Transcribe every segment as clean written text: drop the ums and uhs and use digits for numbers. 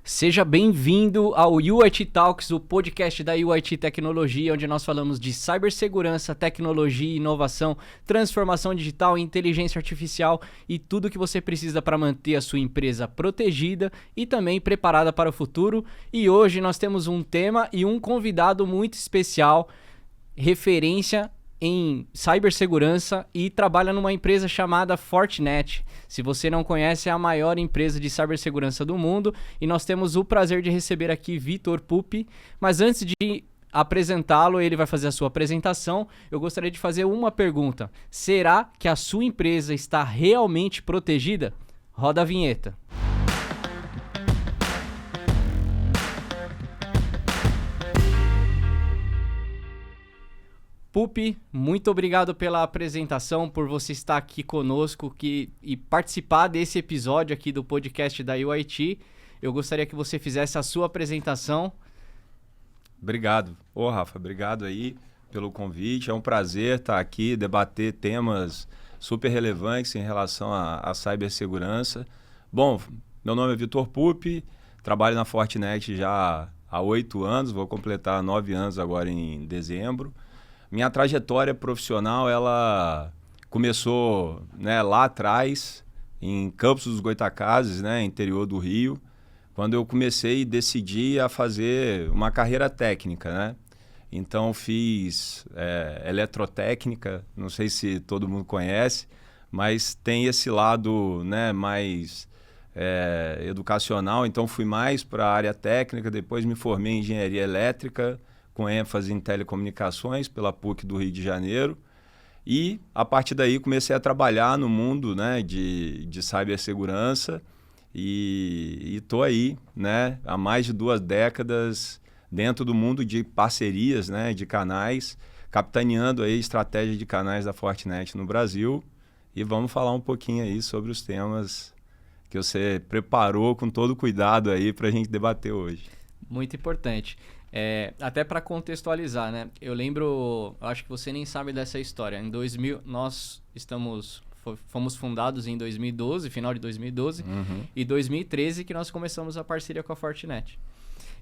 Seja bem-vindo ao UIT Talks, o podcast da UIT Tecnologia, onde nós falamos de cibersegurança, tecnologia, inovação, transformação digital, inteligência artificial e tudo o que você precisa para manter a sua empresa protegida e também preparada para o futuro. E hoje nós temos um tema e um convidado muito especial, referência em cibersegurança e trabalha numa empresa chamada Fortinet. Se você não conhece, é a maior empresa de cibersegurança do mundo e nós temos o prazer de receber aqui Vitor Pupi. Mas antes de apresentá-lo, ele vai fazer a sua apresentação, eu gostaria de fazer uma pergunta. Será que a sua empresa está realmente protegida? Roda a vinheta. Pupi, muito obrigado pela apresentação, por você estar aqui conosco e participar desse episódio aqui do podcast da UIT. Eu gostaria que você fizesse a sua apresentação. Obrigado. Rafa, obrigado aí pelo convite. É um prazer estar aqui, debater temas super relevantes em relação à cibersegurança. Bom, meu nome é Vitor Pupi, trabalho na Fortinet já há 8 anos, vou completar 9 anos agora em dezembro. Minha trajetória profissional, ela começou, lá atrás, em Campos dos Goytacazes, interior do Rio, quando eu comecei e decidi a fazer uma carreira técnica, Então, fiz eletrotécnica, não sei se todo mundo conhece, mas tem esse lado, mais educacional, então fui mais para a área técnica, depois me formei em engenharia elétrica, com ênfase em telecomunicações pela PUC do Rio de Janeiro. E, a partir daí, comecei a trabalhar no mundo de cibersegurança e estou aí há mais de 2 décadas dentro do mundo de parcerias, de canais, capitaneando aí a estratégia de canais da Fortinet no Brasil. E vamos falar um pouquinho aí sobre os temas que você preparou com todo cuidado aí para a gente debater hoje. Muito importante. Até para contextualizar, eu lembro, acho que você nem sabe dessa história. Em 2000, nós fomos fundados em 2012, final de 2012, e 2013 que nós começamos a parceria com a Fortinet.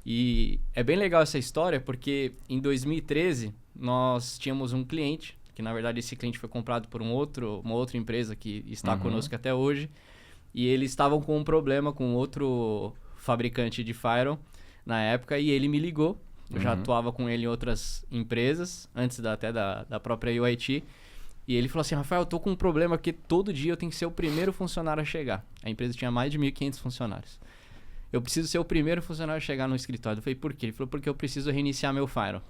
E é bem legal essa história porque em 2013 nós tínhamos um cliente, que na verdade esse cliente foi comprado por uma outra empresa que está conosco até hoje, e eles estavam com um problema com outro fabricante de firewall na época, e ele me ligou. Eu já atuava com ele em outras empresas, antes até da própria UIT. E ele falou assim: Rafael, eu tô com um problema porque todo dia eu tenho que ser o primeiro funcionário a chegar. A empresa tinha mais de 1.500 funcionários. Eu preciso ser o primeiro funcionário a chegar no escritório. Eu falei, por quê? Ele falou, porque eu preciso reiniciar meu firewall.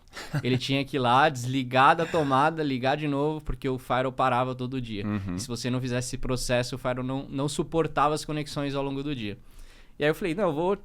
Ele tinha que ir lá, desligar da tomada, ligar de novo, porque o firewall parava todo dia. E se você não fizesse esse processo, o firewall não suportava as conexões ao longo do dia. E aí eu falei, não, eu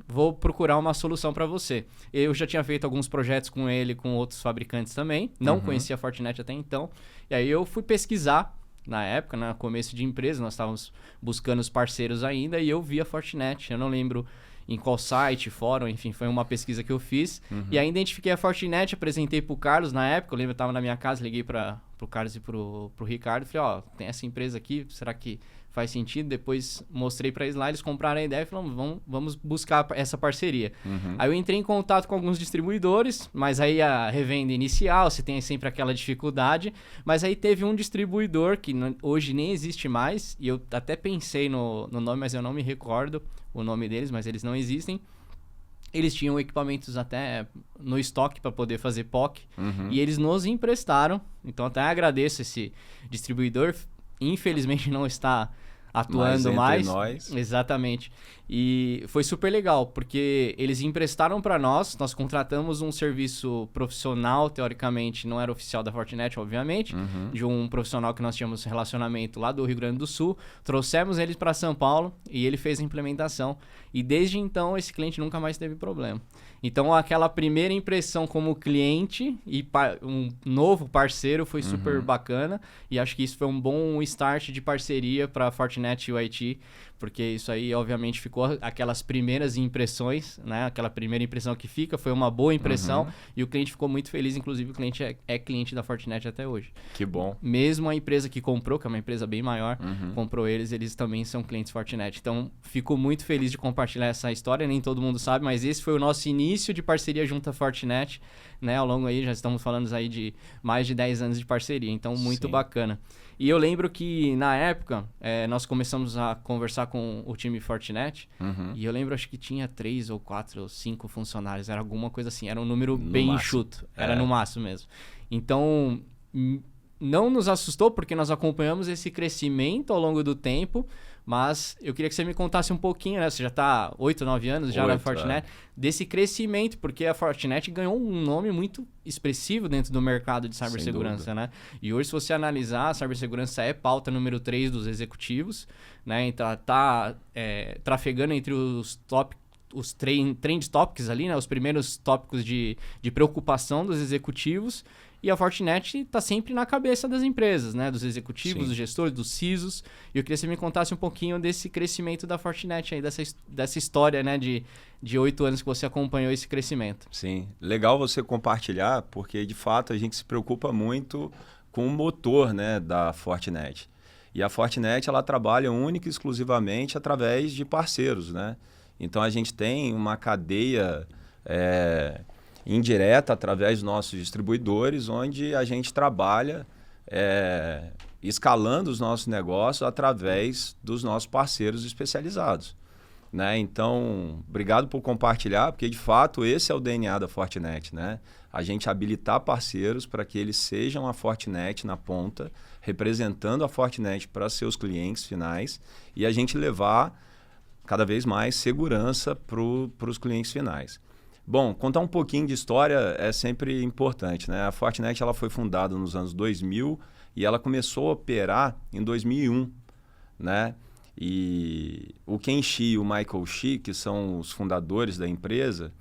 vou procurar uma solução para você. Eu já tinha feito alguns projetos com ele, com outros fabricantes também. Não conhecia a Fortinet até então. E aí eu fui pesquisar, na época, no começo de empresa, nós estávamos buscando os parceiros ainda, e eu vi a Fortinet. Eu não lembro em qual site, fórum, enfim, foi uma pesquisa que eu fiz. E aí identifiquei a Fortinet, apresentei pro Carlos na época. Eu lembro, eu estava na minha casa, liguei pro Carlos e pro Ricardo. Falei, tem essa empresa aqui, será que faz sentido? Depois mostrei para eles lá, eles compraram a ideia e falaram, vamos buscar essa parceria. Aí eu entrei em contato com alguns distribuidores, mas aí a revenda inicial, você tem sempre aquela dificuldade, mas aí teve um distribuidor que hoje nem existe mais, e eu até pensei no nome, mas eu não me recordo o nome deles, mas eles não existem. Eles tinham equipamentos até no estoque para poder fazer POC, e eles nos emprestaram, então até agradeço esse distribuidor. Infelizmente não está atuando mais. Nós. Exatamente. E foi super legal, porque eles emprestaram para nós contratamos um serviço profissional, teoricamente não era oficial da Fortinet, obviamente, de um profissional que nós tínhamos relacionamento lá do Rio Grande do Sul, trouxemos eles para São Paulo e ele fez a implementação. E desde então esse cliente nunca mais teve problema. Então aquela primeira impressão como cliente e um novo parceiro foi super bacana, e acho que isso foi um bom start de parceria para a Fortinet UIT, porque isso aí, obviamente, ficou aquelas primeiras impressões, né? Aquela primeira impressão que fica, foi uma boa impressão, e o cliente ficou muito feliz, inclusive o cliente é cliente da Fortinet até hoje. Que bom. Mesmo a empresa que comprou, que é uma empresa bem maior, comprou eles também são clientes Fortinet. Então, fico muito feliz de compartilhar essa história, nem todo mundo sabe, mas esse foi o nosso início de parceria junto à Fortinet, né? Ao longo aí, já estamos falando aí de mais de 10 anos de parceria, então muito bacana. E eu lembro que, na época, nós começamos a conversar com o time Fortinet, e eu lembro, acho que tinha 3 ou 4 ou 5 funcionários, era alguma coisa assim, era um número bem enxuto, era no máximo mesmo. Então, não nos assustou, porque nós acompanhamos esse crescimento ao longo do tempo, mas eu queria que você me contasse um pouquinho, né? Você já está 8, 9 anos já na Fortinet, desse crescimento, porque a Fortinet ganhou um nome muito expressivo dentro do mercado de cibersegurança, né? E hoje, se você analisar, a cibersegurança é pauta número 3 dos executivos, né? Então, tá trafegando entre os trend topics ali, né? Os primeiros tópicos de preocupação dos executivos. E a Fortinet está sempre na cabeça das empresas, né? Dos executivos, dos gestores, dos CISOs. E eu queria que você me contasse um pouquinho desse crescimento da Fortinet aí, dessa história, né? De 8 anos que você acompanhou esse crescimento. Sim, legal você compartilhar, porque de fato a gente se preocupa muito com o motor, né, da Fortinet. E a Fortinet, ela trabalha única e exclusivamente através de parceiros, né? Então a gente tem uma cadeia indireta através dos nossos distribuidores, onde a gente trabalha escalando os nossos negócios através dos nossos parceiros especializados, né? Então, obrigado por compartilhar, porque de fato esse é o DNA da Fortinet, né? A gente habilitar parceiros para que eles sejam a Fortinet na ponta, representando a Fortinet para seus clientes finais, e a gente levar cada vez mais segurança para os clientes finais. Bom, contar um pouquinho de história é sempre importante, né? A Fortinet, ela foi fundada nos anos 2000 e ela começou a operar em 2001, né? E o Ken Xie e o Michael Xie, que são os fundadores da empresa,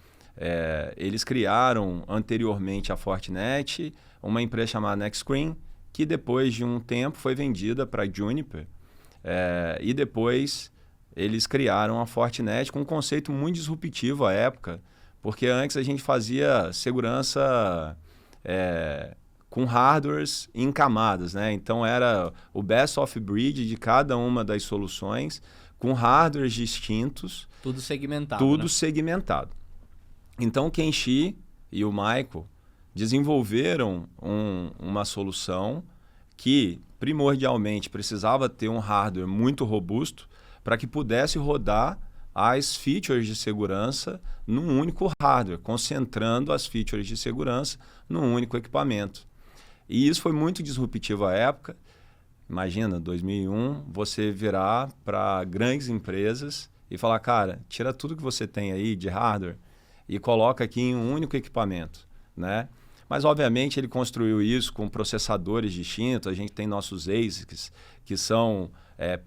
eles criaram anteriormente a Fortinet, uma empresa chamada NextScreen, que depois de um tempo foi vendida para a Juniper, e depois eles criaram a Fortinet com um conceito muito disruptivo à época, porque antes a gente fazia segurança com hardwares em camadas, né? Então era o best of breed de cada uma das soluções, com hardwares distintos. Tudo segmentado. Tudo, né? segmentado. Então o Ken Xie e o Michael desenvolveram uma solução que primordialmente precisava ter um hardware muito robusto para que pudesse rodar as features de segurança num único hardware, concentrando as features de segurança num único equipamento. E isso foi muito disruptivo à época. Imagina, 2001, você virar para grandes empresas e falar, cara, tira tudo que você tem aí de hardware e coloca aqui em um único equipamento, né? Mas, obviamente, ele construiu isso com processadores distintos. A gente tem nossos ASICs, que são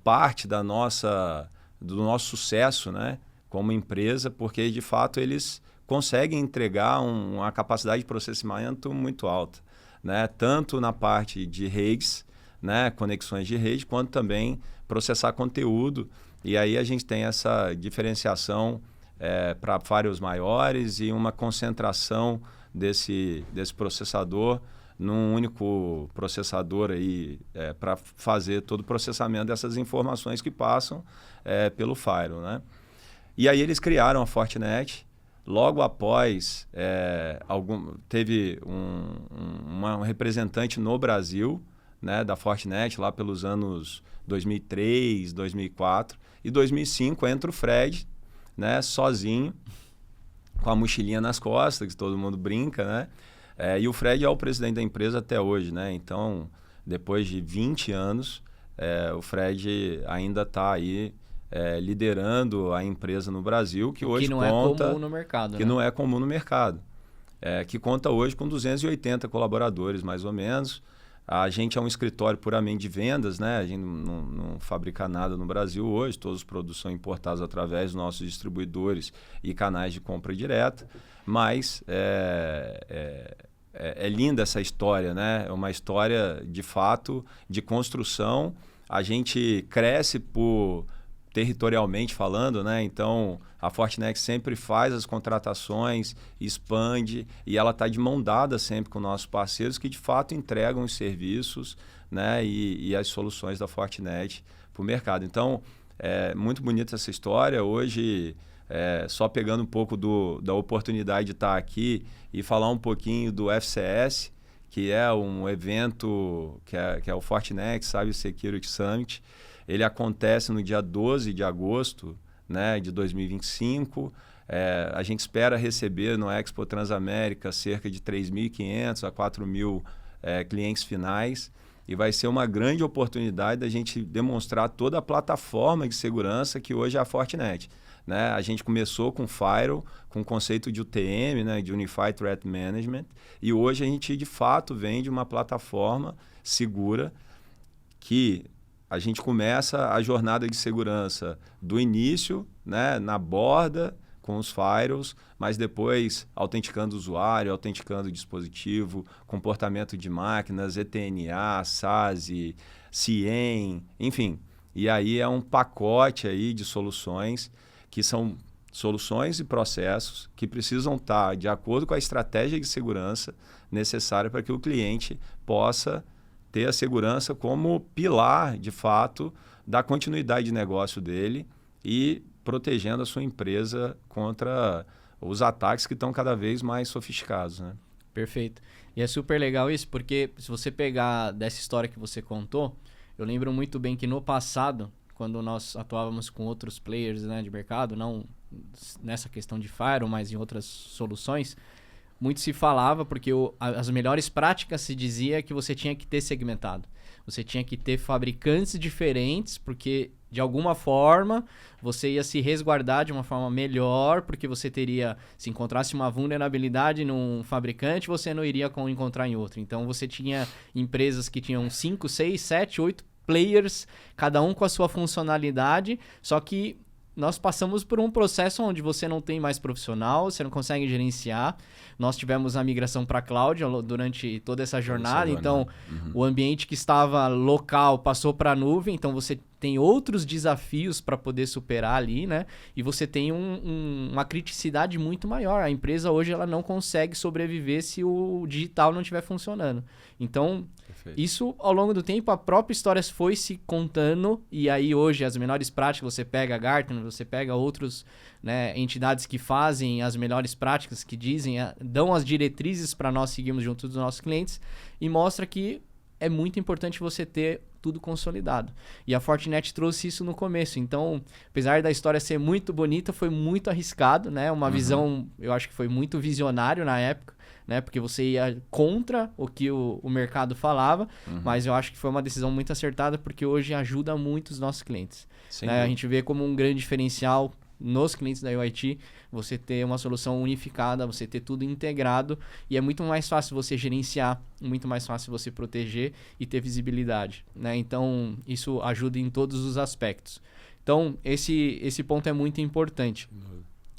parte do nosso sucesso, né, como empresa, porque, de fato, eles conseguem entregar uma capacidade de processamento muito alta, né? Tanto na parte de redes, né, conexões de rede, quanto também processar conteúdo. E aí a gente tem essa diferenciação para firewalls maiores e uma concentração desse processador num único processador aí para fazer todo o processamento dessas informações que passam pelo firewall, né? E aí eles criaram a Fortinet. Logo após, teve um representante no Brasil, né, da Fortinet, lá pelos anos 2003, 2004. E 2005 entra o Fred, né, sozinho, com a mochilinha nas costas, que todo mundo brinca, né? E o Fred é o presidente da empresa até hoje, né? Então, depois de 20 anos, o Fred ainda está aí liderando a empresa no Brasil, que hoje não é comum no mercado, que né? não é comum no mercado. Que conta hoje com 280 colaboradores, mais ou menos. A gente é um escritório puramente de vendas, né? A gente não fabrica nada no Brasil hoje, todos os produtos são importados através dos nossos distribuidores e canais de compra direta, mas é linda essa história, né? É uma história, de fato, de construção. A gente cresce por territorialmente falando, né? Então, a Fortinet sempre faz as contratações, expande, e ela está de mão dada sempre com nossos parceiros que, de fato, entregam os serviços, né? E as soluções da Fortinet para o mercado. Então, é muito bonita essa história. Hoje, só pegando um pouco da oportunidade de estar aqui e falar um pouquinho do FCS, que é um evento que é o Fortinet Cyber Security Summit. Ele acontece no dia 12 de agosto, né, de 2025. A gente espera receber no Expo Transamérica cerca de 3.500 a 4.000 clientes finais. E vai ser uma grande oportunidade da gente demonstrar toda a plataforma de segurança que hoje é a Fortinet. Né? A gente começou com Firewall, com o conceito de UTM, né, de Unified Threat Management, e hoje a gente, de fato, vende uma plataforma segura que a gente começa a jornada de segurança do início, né, na borda, com os firewalls, mas depois autenticando o usuário, autenticando o dispositivo, comportamento de máquinas, ETNA, SASE, CIEM, enfim. E aí é um pacote aí de soluções que são soluções e processos que precisam estar de acordo com a estratégia de segurança necessária para que o cliente possa ter a segurança como pilar, de fato, da continuidade de negócio dele e protegendo a sua empresa contra os ataques que estão cada vez mais sofisticados, né? Perfeito. E é super legal isso, porque se você pegar dessa história que você contou, eu lembro muito bem que no passado, quando nós atuávamos com outros players, né, de mercado, não nessa questão de firewall, mas em outras soluções, muito se falava, porque as melhores práticas se dizia que você tinha que ter segmentado. Você tinha que ter fabricantes diferentes, porque de alguma forma você ia se resguardar de uma forma melhor, porque você teria, se encontrasse uma vulnerabilidade num fabricante, você não iria encontrar em outro. Então você tinha empresas que tinham 5, 6, 7, 8 players, cada um com a sua funcionalidade, só que nós passamos por um processo onde você não tem mais profissional, você não consegue gerenciar. Nós tivemos a migração para a cloud durante toda essa jornada. Então, o ambiente que estava local passou para a nuvem. Então, você tem outros desafios para poder superar ali, né? E você tem uma criticidade muito maior. A empresa hoje ela não consegue sobreviver se o digital não estiver funcionando. Então, isso, ao longo do tempo, a própria história foi se contando, e aí hoje as melhores práticas, você pega a Gartner, você pega outros, né, entidades que fazem as melhores práticas, que dizem, dão as diretrizes para nós seguirmos junto dos nossos clientes, e mostra que é muito importante você ter tudo consolidado. E a Fortinet trouxe isso no começo. Então, apesar da história ser muito bonita, foi muito arriscado, né? Uma visão, eu acho que foi muito visionário na época, né? Porque você ia contra o que o mercado falava, mas eu acho que foi uma decisão muito acertada, porque hoje ajuda muito os nossos clientes. A gente vê como um grande diferencial nos clientes da UIT, você ter uma solução unificada, você ter tudo integrado, e é muito mais fácil você gerenciar, muito mais fácil você proteger e ter visibilidade, né? Então, isso ajuda em todos os aspectos. Então, esse ponto é muito importante.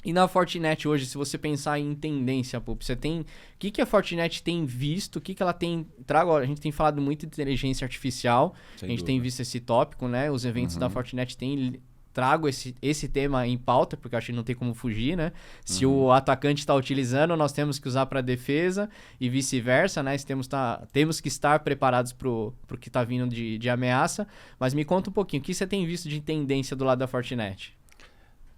E na Fortinet hoje, se você pensar em tendência, Pup, você tem... O que a Fortinet tem visto? O que ela tem... A gente tem falado muito de inteligência artificial, a gente tem visto esse tópico, né? Os eventos da Fortinet têm... Trago esse tema em pauta, porque eu acho que não tem como fugir, né? Se o atacante está utilizando, nós temos que usar para defesa e vice-versa, né? Temos que estar preparados para o que está vindo de ameaça. Mas me conta um pouquinho, o que você tem visto de tendência do lado da Fortinet?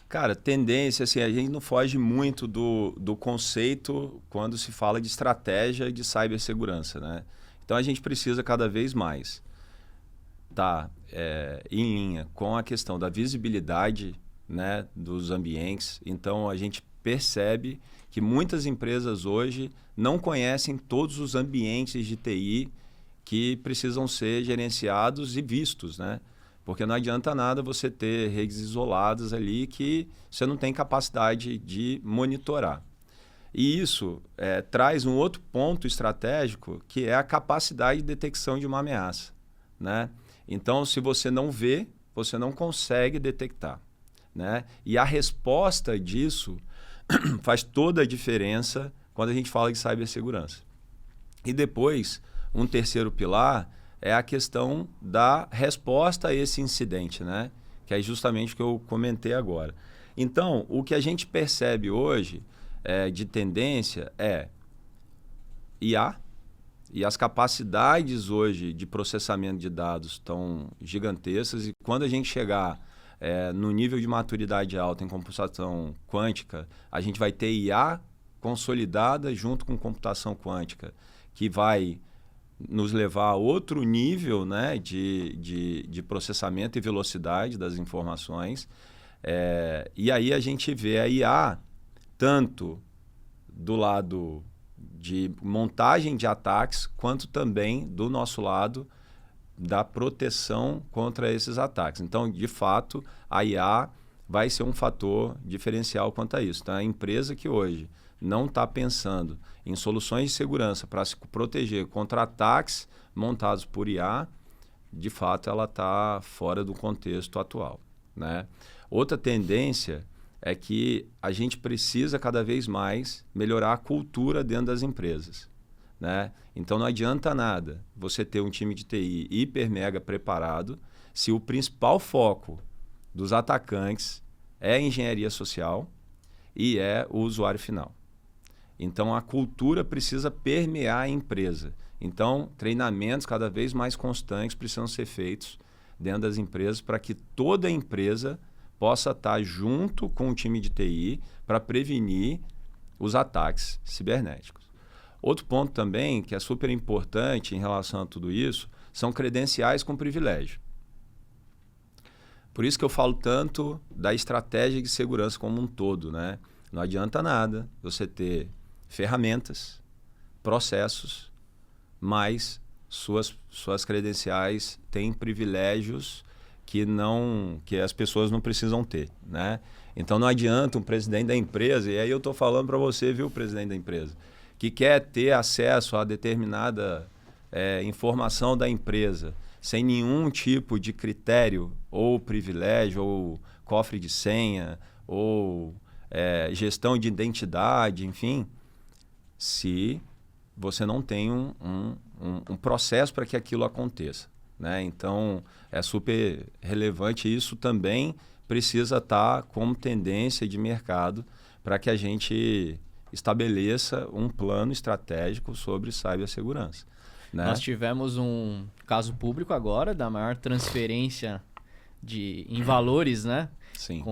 Cara, tendência, assim, a gente não foge muito do conceito quando se fala de estratégia de cibersegurança, né? Então, a gente precisa cada vez mais estar em linha com a questão da visibilidade, né, dos ambientes. Então, a gente percebe que muitas empresas hoje não conhecem todos os ambientes de TI que precisam ser gerenciados e vistos, né? Porque não adianta nada você ter redes isoladas ali que você não tem capacidade de monitorar. E isso traz um outro ponto estratégico, que é a capacidade de detecção de uma ameaça, né? Então, se você não vê, você não consegue detectar, né? E a resposta disso faz toda a diferença quando a gente fala de cibersegurança. E depois, um terceiro pilar é a questão da resposta a esse incidente, né? que é justamente o que eu comentei agora. Então, o que a gente percebe hoje de tendência é IA, e as capacidades hoje de processamento de dados estão gigantescas, e quando a gente chegar no nível de maturidade alta em computação quântica, a gente vai ter IA consolidada junto com computação quântica, que vai nos levar a outro nível, né, de processamento e velocidade das informações. E aí a gente vê a IA tanto do lado de montagem de ataques, quanto também do nosso lado da proteção contra esses ataques. Então, de fato, a IA vai ser um fator diferencial quanto a isso. Então, a empresa que hoje não está pensando em soluções de segurança para se proteger contra ataques montados por IA, de fato, ela está fora do contexto atual, né? Outra tendência é que a gente precisa cada vez mais melhorar a cultura dentro das empresas, né? Então não adianta nada você ter um time de TI hiper mega preparado se o principal foco dos atacantes é a engenharia social e é o usuário final. Então a cultura precisa permear a empresa. Então treinamentos cada vez mais constantes precisam ser feitos dentro das empresas para que toda a empresa possa estar junto com o time de TI para prevenir os ataques cibernéticos. Outro ponto também que é super importante em relação a tudo isso são credenciais com privilégio. Por isso que eu falo tanto da estratégia de segurança como um todo, né? Não adianta nada você ter ferramentas, processos, mas suas credenciais têm privilégios que as pessoas não precisam ter, né? Então não adianta um presidente da empresa, e aí eu estou falando para você, viu, presidente da empresa, que quer ter acesso a determinada informação da empresa sem nenhum tipo de critério ou privilégio ou cofre de senha ou gestão de identidade, enfim, se você não tem um processo para que aquilo aconteça, né? Então é super relevante, isso também precisa estar como tendência de mercado para que a gente estabeleça um plano estratégico sobre cibersegurança, né? Nós tivemos um caso público agora da maior transferência em valores, né? Sim.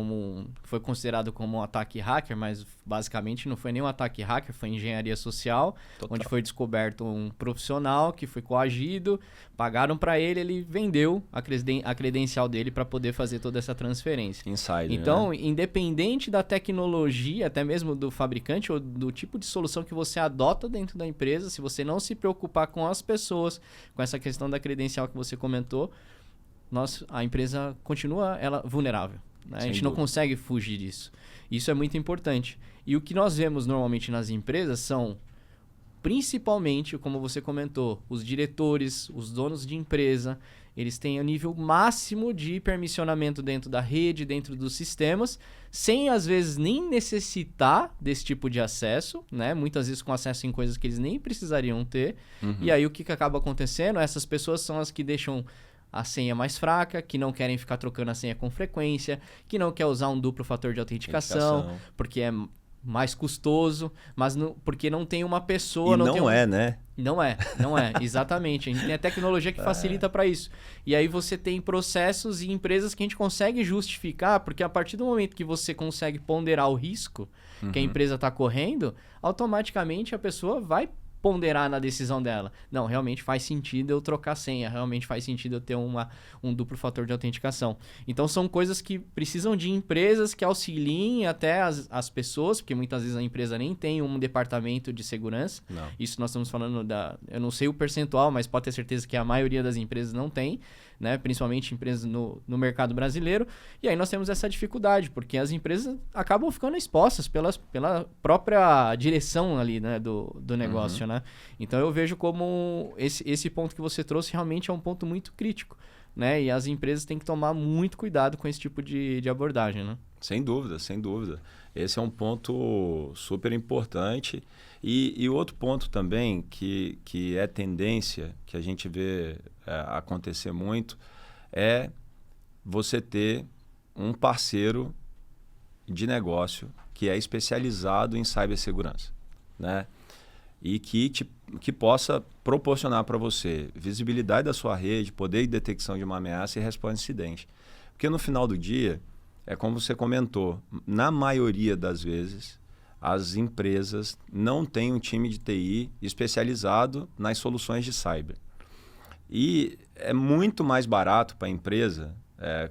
Foi considerado como um ataque hacker, mas basicamente não foi nem um ataque hacker, foi engenharia social, Total. onde foi descoberto um profissional que foi coagido, pagaram para ele vendeu a credencial dele para poder fazer toda essa transferência. Insider, então, né? independente da tecnologia, até mesmo do fabricante ou do tipo de solução que você adota dentro da empresa, se você não se preocupar com as pessoas, com essa questão da credencial que você comentou, a empresa continua vulnerável. Né? A gente não consegue fugir disso. Isso é muito importante. E o que nós vemos normalmente nas empresas são, principalmente, como você comentou, os diretores, os donos de empresa, eles têm o nível máximo de permissionamento dentro da rede, dentro dos sistemas, sem às vezes nem necessitar desse tipo de acesso, né? Muitas vezes com acesso em coisas que eles nem precisariam ter. Uhum. E aí o que acaba acontecendo? Essas pessoas são as que deixam a senha mais fraca, que não querem ficar trocando a senha com frequência, que não quer usar um duplo fator de autenticação, porque é mais custoso, mas porque não tem uma pessoa... né? Não é, exatamente. A gente tem a tecnologia que facilita para isso. E aí você tem processos e empresas que a gente consegue justificar, porque a partir do momento que você consegue ponderar o risco que a empresa está correndo, automaticamente a pessoa vai ponderar na decisão dela. Não, realmente faz sentido eu trocar a senha, realmente faz sentido eu ter um duplo fator de autenticação. Então são coisas que precisam de empresas que auxiliem até as pessoas, porque muitas vezes a empresa nem tem um departamento de segurança. Não. Isso nós estamos falando eu não sei o percentual, mas pode ter certeza que a maioria das empresas não tem, né? Principalmente empresas no mercado brasileiro. E aí nós temos essa dificuldade, porque as empresas acabam ficando expostas pela própria direção ali, né, do negócio, né? Então eu vejo como esse ponto que você trouxe realmente é um ponto muito crítico, né? E as empresas têm que tomar muito cuidado com esse tipo de abordagem, né? Sem dúvida, sem dúvida. Esse é um ponto super importante. E outro ponto também que é tendência, que a gente vê acontecer muito, é você ter um parceiro de negócio que é especializado em cibersegurança, né? E que possa proporcionar para você visibilidade da sua rede, poder de detecção de uma ameaça e resposta a incidente. Porque no final do dia, é como você comentou, na maioria das vezes, as empresas não têm um time de TI especializado nas soluções de cyber. E é muito mais barato para a empresa,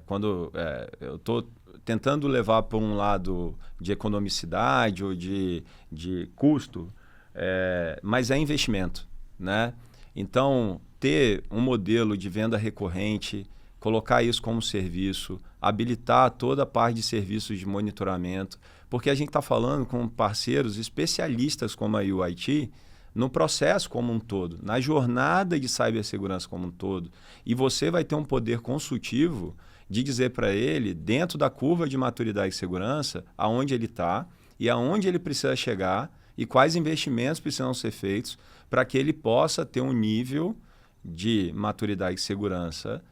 quando eu estou tentando levar para um lado de economicidade ou de custo, mas é investimento, né? Então, ter um modelo de venda recorrente, colocar isso como serviço, habilitar toda a parte de serviços de monitoramento, porque a gente está falando com parceiros especialistas como a UIT no processo como um todo, na jornada de cibersegurança como um todo. E você vai ter um poder consultivo de dizer para ele, dentro da curva de maturidade e segurança, aonde ele está e aonde ele precisa chegar e quais investimentos precisam ser feitos para que ele possa ter um nível de maturidade e segurança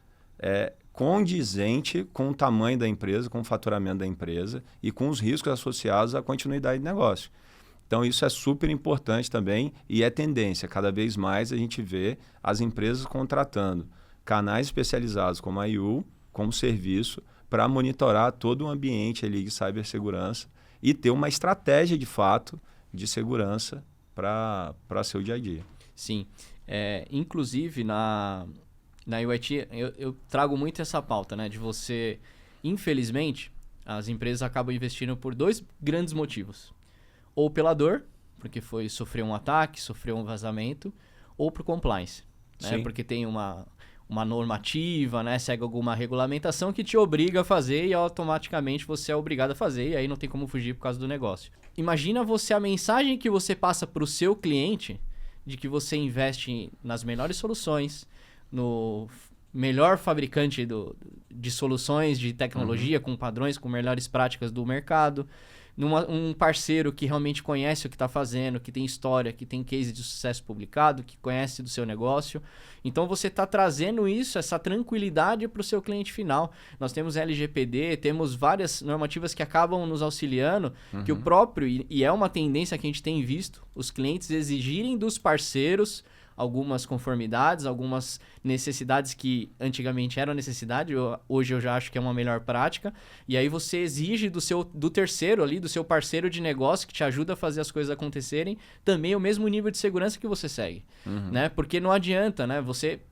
condizente com o tamanho da empresa, com o faturamento da empresa e com os riscos associados à continuidade de negócio. Então, isso é super importante também e é tendência. Cada vez mais a gente vê as empresas contratando canais especializados como a IU, como serviço, para monitorar todo o ambiente ali de cibersegurança e ter uma estratégia, de fato, de segurança para seu dia a dia. Sim. Inclusive, na UIT, eu trago muito essa pauta, né? De você, infelizmente, as empresas acabam investindo por 2 grandes motivos. Ou pela dor, porque sofreu um ataque, sofreu um vazamento, ou por compliance, né? Porque tem uma normativa, né? Segue alguma regulamentação que te obriga a fazer e automaticamente você é obrigado a fazer e aí não tem como fugir por causa do negócio. Imagina a mensagem que você passa para o seu cliente de que você investe nas melhores soluções, no melhor fabricante de soluções de tecnologia, com padrões, com melhores práticas do mercado, um parceiro que realmente conhece o que está fazendo, que tem história, que tem case de sucesso publicado, que conhece do seu negócio. Então, você está trazendo essa tranquilidade para o seu cliente final. Nós temos LGPD, temos várias normativas que acabam nos auxiliando, que o próprio, e é uma tendência que a gente tem visto, os clientes exigirem dos parceiros algumas conformidades, algumas necessidades que antigamente eram necessidade, hoje eu já acho que é uma melhor prática, e aí você exige do terceiro ali, do seu parceiro de negócio que te ajuda a fazer as coisas acontecerem, também o mesmo nível de segurança que você segue, né? Porque não adianta, né?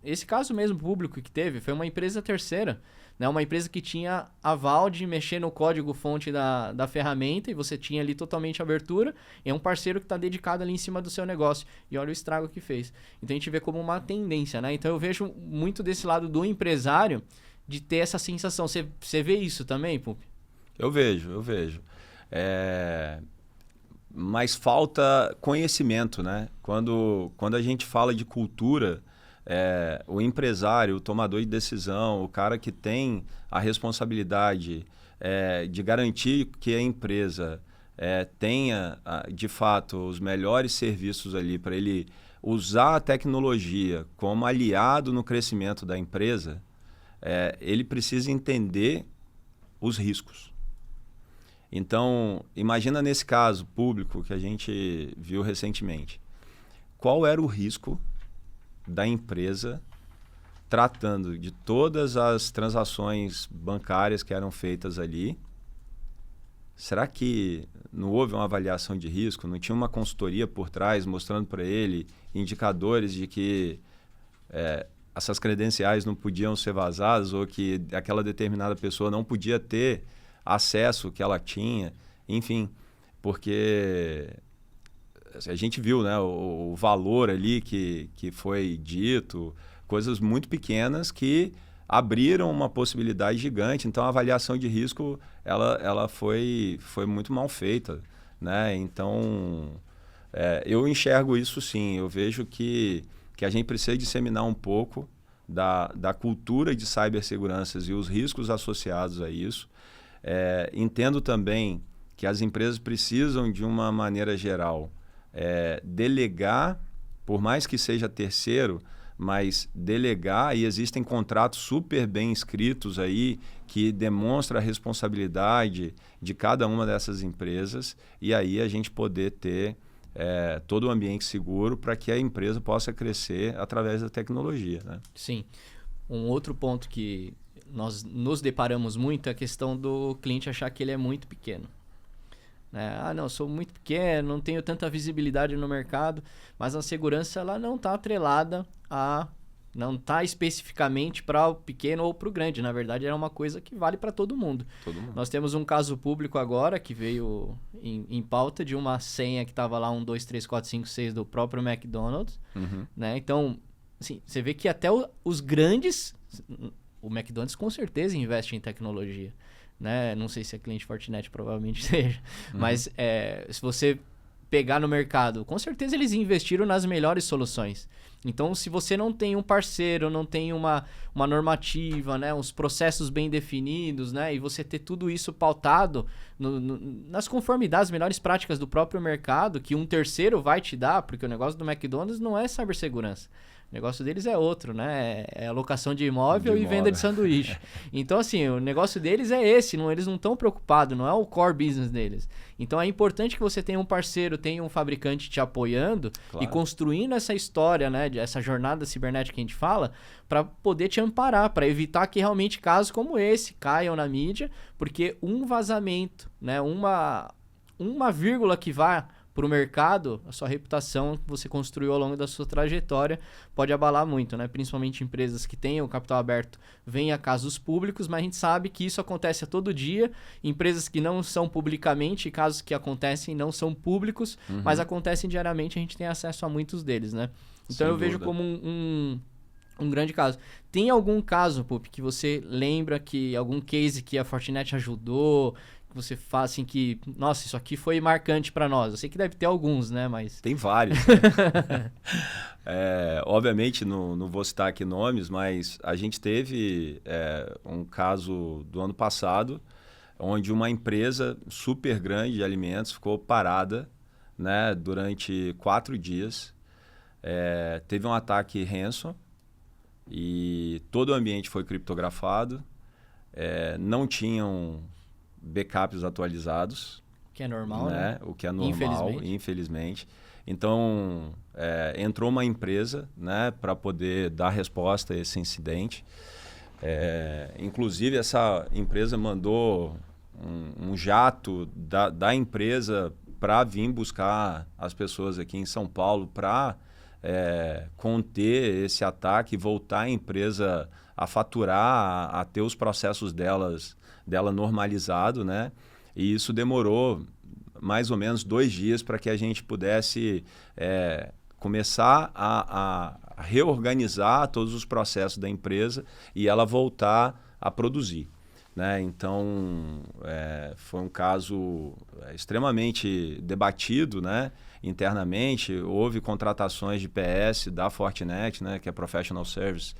Esse caso mesmo público que teve foi uma empresa terceira, né? Uma empresa que tinha aval de mexer no código-fonte da ferramenta e você tinha ali totalmente abertura. E é um parceiro que está dedicado ali em cima do seu negócio. E olha o estrago que fez. Então a gente vê como uma tendência, né? Então eu vejo muito desse lado do empresário de ter essa sensação. Você vê isso também, Pup? Eu vejo. Mas falta conhecimento, né? Quando a gente fala de cultura, o empresário, o tomador de decisão, o cara que tem a responsabilidade de garantir que a empresa tenha, de fato, os melhores serviços ali para ele usar a tecnologia como aliado no crescimento da empresa, ele precisa entender os riscos. Então, imagina nesse caso público que a gente viu recentemente. Qual era o risco da empresa tratando de todas as transações bancárias que eram feitas ali? Será que não houve uma avaliação de risco? Não tinha uma consultoria por trás mostrando para ele indicadores de que essas credenciais não podiam ser vazadas ou que aquela determinada pessoa não podia ter acesso que ela tinha? Enfim, porque a gente viu, né, o valor ali que foi dito, coisas muito pequenas que abriram uma possibilidade gigante. Então, a avaliação de risco ela foi muito mal feita, né? Então, eu enxergo isso sim. Eu vejo que a gente precisa disseminar um pouco da cultura de ciberseguranças e os riscos associados a isso. Entendo também que as empresas precisam, de uma maneira geral, delegar, por mais que seja terceiro, mas delegar, e existem contratos super bem escritos aí que demonstram a responsabilidade de cada uma dessas empresas, e aí a gente poder ter todo o ambiente seguro para que a empresa possa crescer através da tecnologia, né? Sim. Um outro ponto que nós nos deparamos muito é a questão do cliente achar que ele é muito pequeno. Não, sou muito pequeno, não tenho tanta visibilidade no mercado, mas a segurança ela não está atrelada não está especificamente para o pequeno ou para o grande. Na verdade, é uma coisa que vale para todo mundo. Nós temos um caso público agora que veio em pauta de uma senha que estava lá 1, 2, 3, 4, 5, 6 do próprio McDonald's. Né? Então, assim, você vê que até os grandes... O McDonald's com certeza investe em tecnologia. Né? Não sei se é cliente Fortinet, provavelmente seja. Mas se você pegar no mercado, com certeza eles investiram nas melhores soluções. Então, se você não tem um parceiro, não tem uma normativa, né? Uns processos bem definidos, né? E você ter tudo isso pautado nas conformidades, melhores práticas do próprio mercado, que um terceiro vai te dar, porque o negócio do McDonald's não é cibersegurança. O negócio deles é outro, né? É alocação de imóvel e venda de sanduíche. Então, assim, o negócio deles é esse. Eles não estão preocupados, não é o core business deles. Então, é importante que você tenha um parceiro, tenha um fabricante te apoiando e construindo essa história, né? Essa jornada cibernética que a gente fala, para poder te amparar, para evitar que realmente casos como esse caiam na mídia, porque um vazamento, né? Uma vírgula que vá para o mercado, a sua reputação que você construiu ao longo da sua trajetória pode abalar muito, né? Principalmente empresas que têm o capital aberto vêm a casos públicos, mas a gente sabe que isso acontece a todo dia. Empresas que não são publicamente, casos que acontecem não são públicos, mas acontecem diariamente, a gente tem acesso a muitos deles, né? Então eu vejo como um grande caso. Tem algum caso, Pup, que você lembra que algum case que a Fortinet ajudou, que você fala assim que, nossa, isso aqui foi marcante para nós? Eu sei que deve ter alguns, né? Mas... Tem vários, né? Obviamente, não vou citar aqui nomes, mas a gente teve um caso do ano passado, onde uma empresa super grande de alimentos ficou parada, né, durante 4 dias. Teve um ataque ransom e todo o ambiente foi criptografado. Não tinham backups atualizados. Que é normal, né? O que é normal, infelizmente. Então, entrou uma empresa, né, para poder dar resposta a esse incidente. Inclusive, essa empresa mandou um jato da empresa para vir buscar as pessoas aqui em São Paulo para conter esse ataque e voltar a empresa a faturar, a ter os processos dela normalizado, né? E isso demorou mais ou menos 2 dias para que a gente pudesse começar a reorganizar todos os processos da empresa e ela voltar a produzir, né? Então, foi um caso extremamente debatido, né? Internamente. Houve contratações de PS da Fortinet, né? Que é Professional Service,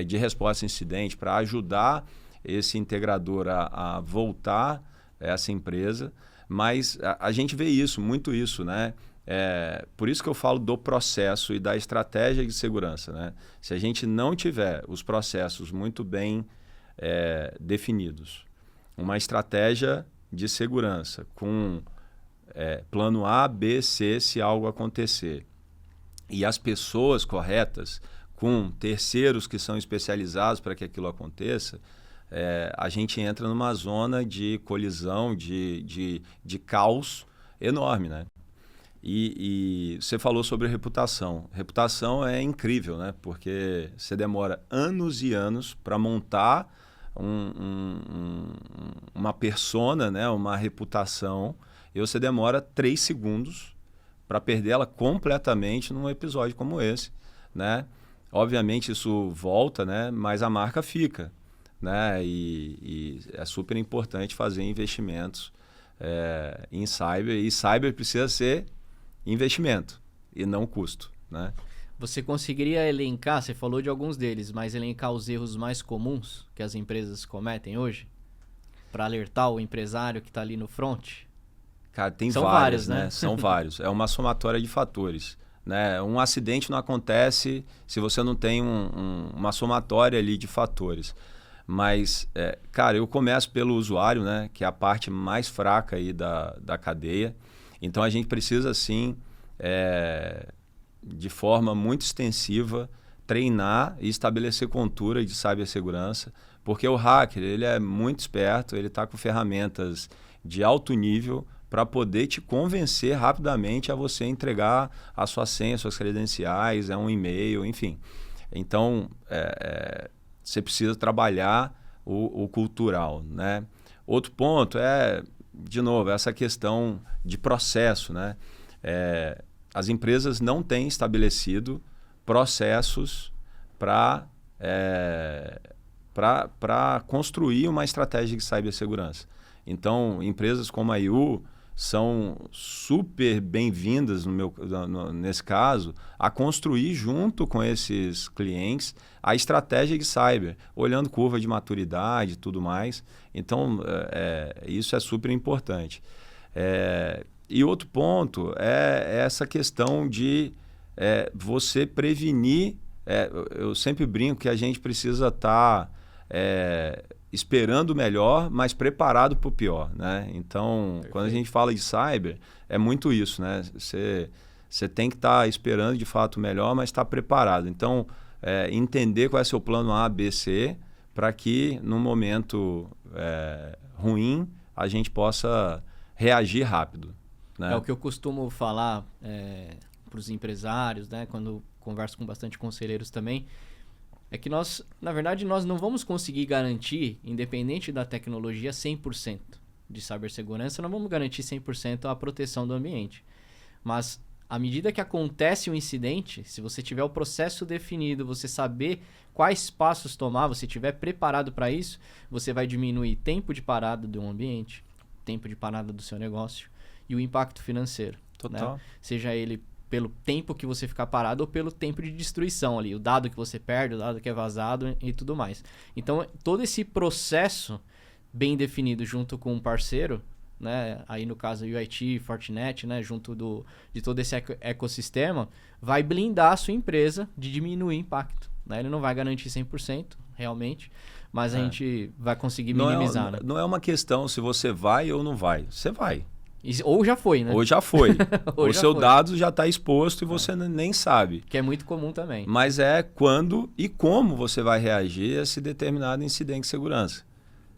de resposta a incidente, para ajudar esse integrador a voltar essa empresa. Mas a gente vê muito isso, né? Por isso que eu falo do processo e da estratégia de segurança, né? Se a gente não tiver os processos muito bem definidos, uma estratégia de segurança com plano A, B, C, se algo acontecer, e as pessoas corretas, com terceiros que são especializados para que aquilo aconteça, a gente entra numa zona de colisão, de caos enorme, né? E você falou sobre reputação. Reputação é incrível, né? Porque você demora anos e anos para montar uma persona, né? Uma reputação, e você demora 3 segundos para perder ela completamente num episódio como esse, né? Obviamente isso volta, né? Mas a marca fica, né? E é super importante fazer investimentos em cyber, e cyber precisa ser investimento e não custo, né? Você conseguiria elencar, você falou de alguns deles, mas elencar os erros mais comuns que as empresas cometem hoje? Para alertar o empresário que está ali no front? Cara, tem São vários, vários, né? São vários. É uma somatória de fatores, né? Um acidente não acontece se você não tem uma somatória ali de fatores. Mas, cara, eu começo pelo usuário, né? Que é a parte mais fraca aí da cadeia. Então, a gente precisa, sim, de forma muito extensiva, treinar e estabelecer cultura de cibersegurança, porque o hacker ele é muito esperto, ele está com ferramentas de alto nível para poder te convencer rapidamente a você entregar a sua senha, suas credenciais, um e-mail, enfim. Então, você precisa trabalhar o cultural, né? Outro ponto de novo, essa questão de processo, né? As empresas não têm estabelecido processos para construir uma estratégia de cibersegurança. Então, empresas como a IU são super bem-vindas, nesse caso, a construir junto com esses clientes a estratégia de cyber, olhando curva de maturidade e tudo mais. Então, isso é super importante. E outro ponto é essa questão de você prevenir. Eu sempre brinco que a gente precisa estar esperando o melhor, mas preparado para o pior, né? Então, perfeito. Quando a gente fala de cyber, é muito isso, né? Você tem que estar esperando de fato o melhor, mas estar preparado. Então, entender qual é o seu plano A, B, C, para que no momento ruim a gente possa reagir rápido, né? É o que eu costumo falar para os empresários, né? Quando converso com bastante conselheiros também, é que nós, na verdade, nós não vamos conseguir garantir, independente da tecnologia, 100% de cibersegurança, não vamos garantir 100% a proteção do ambiente. Mas, à medida que acontece um incidente, se você tiver o processo definido, você saber quais passos tomar, você estiver preparado para isso, você vai diminuir tempo de parada de um ambiente, tempo de parada do seu negócio e o impacto financeiro. Total. Né? Seja ele pelo tempo que você ficar parado ou pelo tempo de destruição ali, o dado que você perde, o dado que é vazado e tudo mais. Então, todo esse processo bem definido junto com um parceiro, né, aí no caso UIT, Fortinet, né, junto de todo esse ecossistema, vai blindar a sua empresa de diminuir o impacto. Né? Ele não vai garantir 100%, realmente, mas a gente vai conseguir minimizar. Né? Não é uma questão se você vai ou não vai. Você vai. Ou já foi, né? Ou já foi. O seu dado já está exposto e você nem sabe. Que é muito comum também. Mas é quando e como você vai reagir a esse determinado incidente de segurança.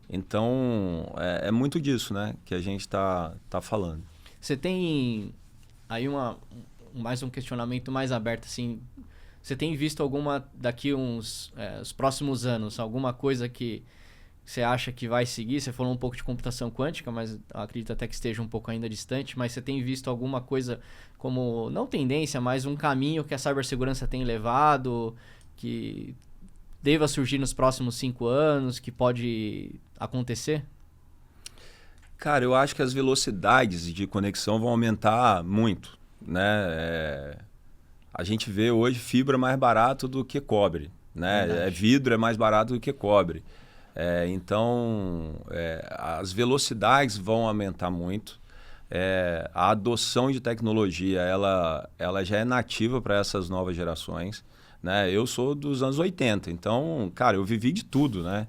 Então, é muito disso, né? Que a gente está falando. Você tem aí mais um questionamento mais aberto, assim. Você tem visto daqui os próximos anos, alguma coisa que você acha que vai seguir? Você falou um pouco de computação quântica, mas acredito até que esteja um pouco ainda distante. Mas você tem visto alguma coisa como, não tendência, mas um caminho que a cibersegurança tem levado, que deva surgir nos próximos 5 anos, que pode acontecer? Cara, eu acho que as velocidades de conexão vão aumentar muito, né? A gente vê hoje fibra mais barato do que cobre, né? Vidro é mais barato do que cobre. Então, as velocidades vão aumentar muito. A adoção de tecnologia ela já é nativa para essas novas gerações. Né? Eu sou dos anos 80, então, cara, eu vivi de tudo, né?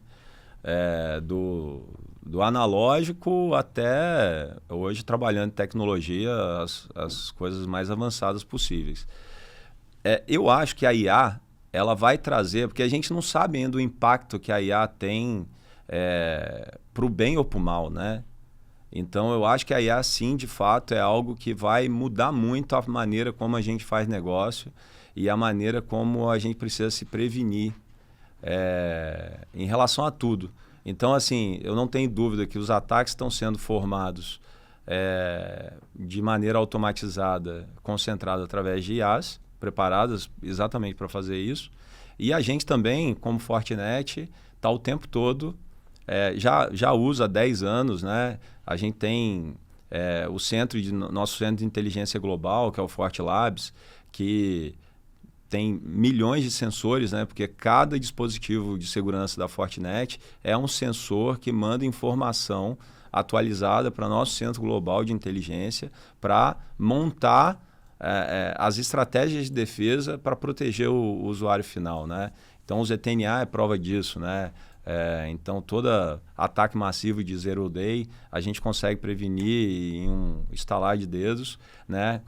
Do analógico até hoje trabalhando em tecnologia, as coisas mais avançadas possíveis. Eu acho que a IA ela vai trazer, porque a gente não sabe ainda o impacto que a IA tem para o bem ou para o mal, né? Então, eu acho que a IA, sim, de fato, é algo que vai mudar muito a maneira como a gente faz negócio e a maneira como a gente precisa se prevenir em relação a tudo. Então, assim, eu não tenho dúvida que os ataques estão sendo formados de maneira automatizada, concentrada através de IAs, preparadas exatamente para fazer isso. E a gente também, como Fortinet, está o tempo todo, já usa há 10 anos, né? A gente tem nosso centro de inteligência global, que é o FortiLabs, que tem milhões de sensores, né? Porque cada dispositivo de segurança da Fortinet é um sensor que manda informação atualizada para nosso centro global de inteligência para montar as estratégias de defesa para proteger o usuário final, né? Então, o ZTNA é prova disso, né? Então, todo ataque massivo de Zero Day, a gente consegue prevenir em um estalar de dedos, né?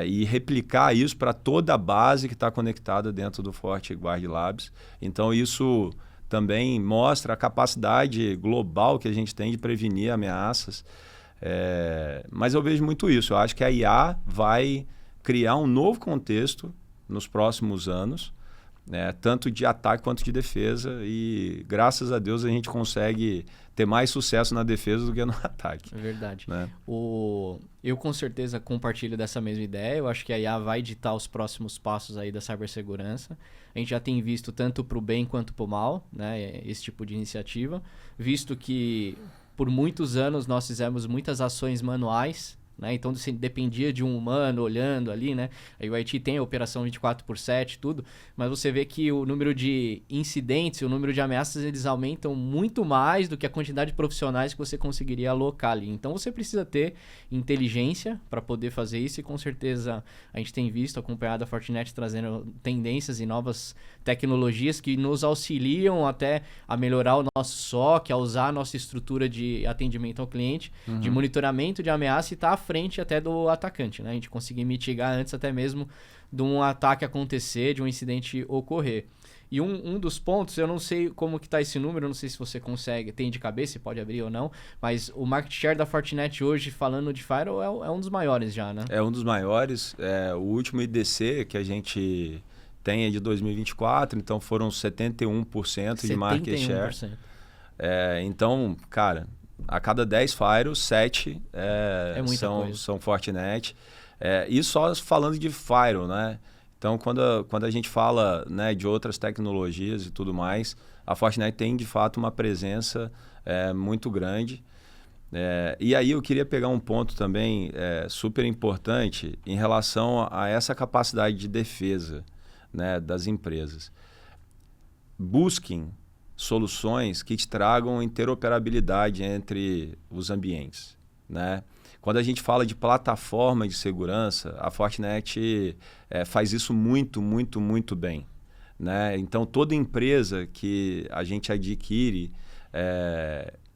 E replicar isso para toda a base que está conectada dentro do FortiGuard Labs. Então, isso também mostra a capacidade global que a gente tem de prevenir ameaças. Mas eu vejo muito isso. Eu acho que a IA vai criar um novo contexto nos próximos anos, né, tanto de ataque quanto de defesa, e graças a Deus a gente consegue ter mais sucesso na defesa do que no ataque. É verdade. Né? Eu com certeza compartilho dessa mesma ideia. Eu acho que a IA vai ditar os próximos passos aí da cibersegurança. A gente já tem visto tanto para o bem quanto para o mal, né, esse tipo de iniciativa, visto que por muitos anos nós fizemos muitas ações manuais, né? Então dependia de um humano olhando ali, né? Aí o IT tem a operação 24/7, tudo, mas você vê que o número de incidentes, o número de ameaças, eles aumentam muito mais do que a quantidade de profissionais que você conseguiria alocar ali. Então você precisa ter inteligência para poder fazer isso, e com certeza a gente tem visto, acompanhado a Fortinet trazendo tendências e novas tecnologias que nos auxiliam até a melhorar o nosso SOC, a usar a nossa estrutura de atendimento ao cliente, de monitoramento de ameaça, e estar à frente até do atacante, né? A gente conseguir mitigar antes até mesmo de um ataque acontecer, de um incidente ocorrer. E um dos pontos, eu não sei como que está esse número, não sei se você consegue, tem de cabeça, se pode abrir ou não, mas o market share da Fortinet hoje, falando de Firewall, é um dos maiores já, né? É um dos maiores. O último IDC que a gente tem é de 2024, então foram 71% de market share. Então, cara, a cada 10 firewalls, 7 são Fortinet. E só falando de firewall, né? Então, quando a gente fala, né, de outras tecnologias e tudo mais, a Fortinet tem, de fato, uma presença muito grande. E aí eu queria pegar um ponto também super importante em relação a essa capacidade de defesa, né, das empresas. Busquem soluções que te tragam interoperabilidade entre os ambientes, né? Quando a gente fala de plataforma de segurança, a Fortinet faz isso muito, muito, muito bem, né? Então, toda empresa que a gente adquire,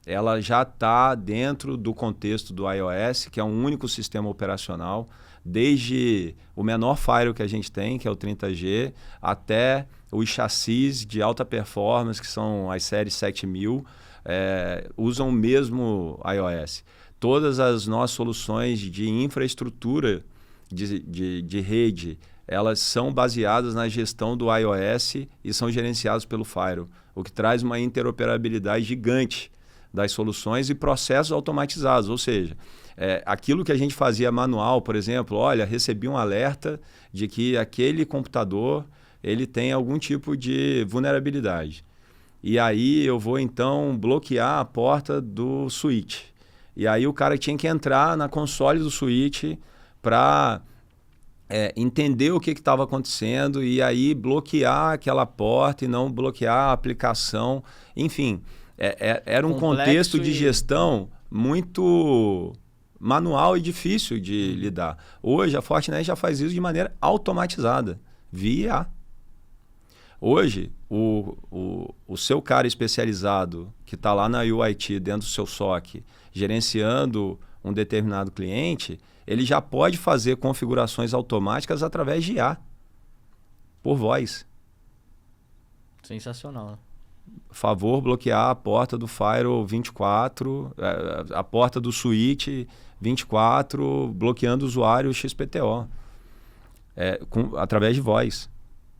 ela já está dentro do contexto do iOS, que é um único sistema operacional, desde o menor firewall que a gente tem, que é o 30G, até os chassis de alta performance, que são as séries 7000, usam o mesmo iOS. Todas as nossas soluções de infraestrutura de rede, elas são baseadas na gestão do iOS e são gerenciadas pelo firewall, o que traz uma interoperabilidade gigante das soluções e processos automatizados, ou seja, aquilo que a gente fazia manual, por exemplo, olha, recebi um alerta de que aquele computador ele tem algum tipo de vulnerabilidade. E aí eu vou então bloquear a porta do switch. E aí o cara tinha que entrar na console do switch para entender o que estava acontecendo e aí bloquear aquela porta e não bloquear a aplicação. Enfim, era um contexto de gestão muito manual e difícil de lidar. Hoje a Fortinet já faz isso de maneira automatizada, via IA. Hoje, o seu cara especializado que está lá na UIT, dentro do seu SOC, gerenciando um determinado cliente, ele já pode fazer configurações automáticas através de IA, por voz. Sensacional, né? Favor bloquear a porta do Firewall 24, a porta do switch 24, bloqueando o usuário XPTO, através de voz.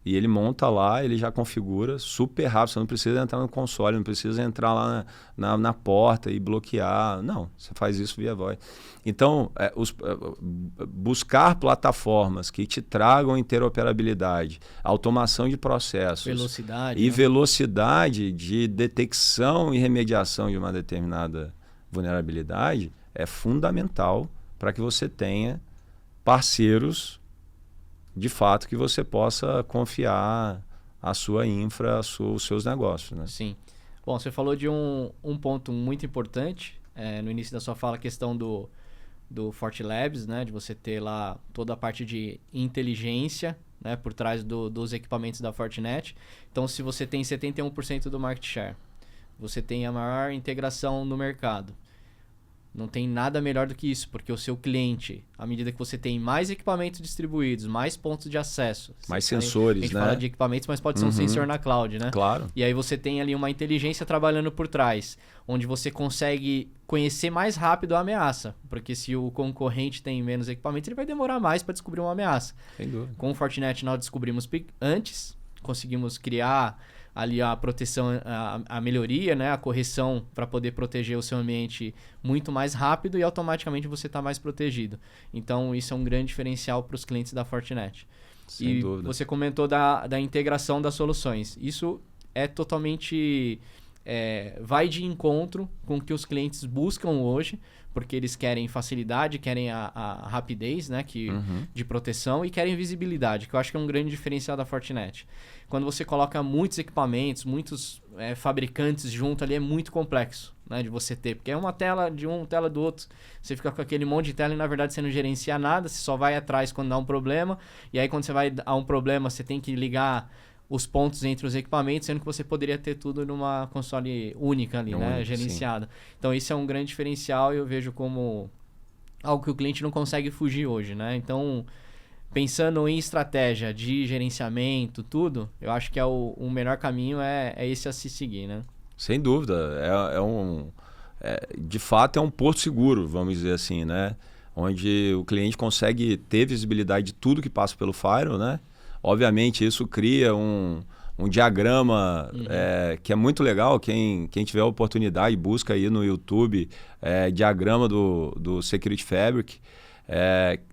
E ele monta lá, ele já configura super rápido. Você não precisa entrar no console, não precisa entrar lá na porta e bloquear. Não, você faz isso via voz. Então, buscar plataformas que te tragam interoperabilidade, automação de processos. Velocidade. E velocidade de detecção e remediação de uma determinada vulnerabilidade é fundamental para que você tenha parceiros de fato que você possa confiar a sua infra, os seus negócios, né? Sim. Bom, você falou de um ponto muito importante no início da sua fala, a questão do FortiLabs, né? De você ter lá toda a parte de inteligência, né? Por trás dos equipamentos da Fortinet. Então, se você tem 71% do market share, você tem a maior integração no mercado. Não tem nada melhor do que isso, porque o seu cliente, à medida que você tem mais equipamentos distribuídos, mais pontos de acesso... Mais sensores, né? A gente fala de equipamentos, mas pode ser um sensor na cloud, né? Claro. E aí você tem ali uma inteligência trabalhando por trás, onde você consegue conhecer mais rápido a ameaça. Porque se o concorrente tem menos equipamentos, ele vai demorar mais para descobrir uma ameaça. Sem dúvida. Com o Fortinet nós descobrimos antes, conseguimos criar ali a proteção, a melhoria, né? A correção para poder proteger o seu ambiente muito mais rápido e automaticamente você está mais protegido. Então, isso é um grande diferencial para os clientes da Fortinet. Sem dúvida. Você comentou da integração das soluções. Isso é totalmente... vai de encontro com o que os clientes buscam hoje, porque eles querem facilidade, querem a rapidez, né, de proteção e querem visibilidade, que eu acho que é um grande diferencial da Fortinet. Quando você coloca muitos equipamentos, muitos fabricantes junto ali, é muito complexo, né, de você ter, porque é uma tela de um, tela do outro, você fica com aquele monte de tela e na verdade você não gerencia nada, você só vai atrás quando dá um problema, e aí quando você vai a um problema você tem que ligar os pontos entre os equipamentos, sendo que você poderia ter tudo numa console única ali, né? Gerenciada. Sim. Então, isso é um grande diferencial e eu vejo como algo que o cliente não consegue fugir hoje, né? Então, pensando em estratégia de gerenciamento, tudo, eu acho que o melhor caminho é esse a se seguir, né? Sem dúvida. De fato, é um porto seguro, vamos dizer assim, né? Onde o cliente consegue ter visibilidade de tudo que passa pelo firewall, né? Obviamente, isso cria um diagrama que é muito legal. Quem tiver a oportunidade, busca aí no YouTube diagrama do Security Fabric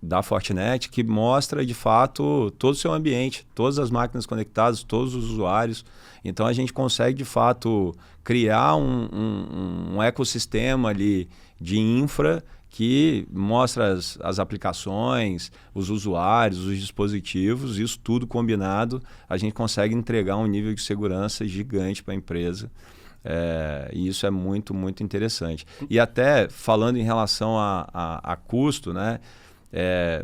da Fortinet, que mostra, de fato, todo o seu ambiente, todas as máquinas conectadas, todos os usuários. Então, a gente consegue, de fato, criar um ecossistema ali de infra que mostra as aplicações, os usuários, os dispositivos, isso tudo combinado, a gente consegue entregar um nível de segurança gigante para a empresa. E isso é muito, muito interessante. E até falando em relação a custo, né?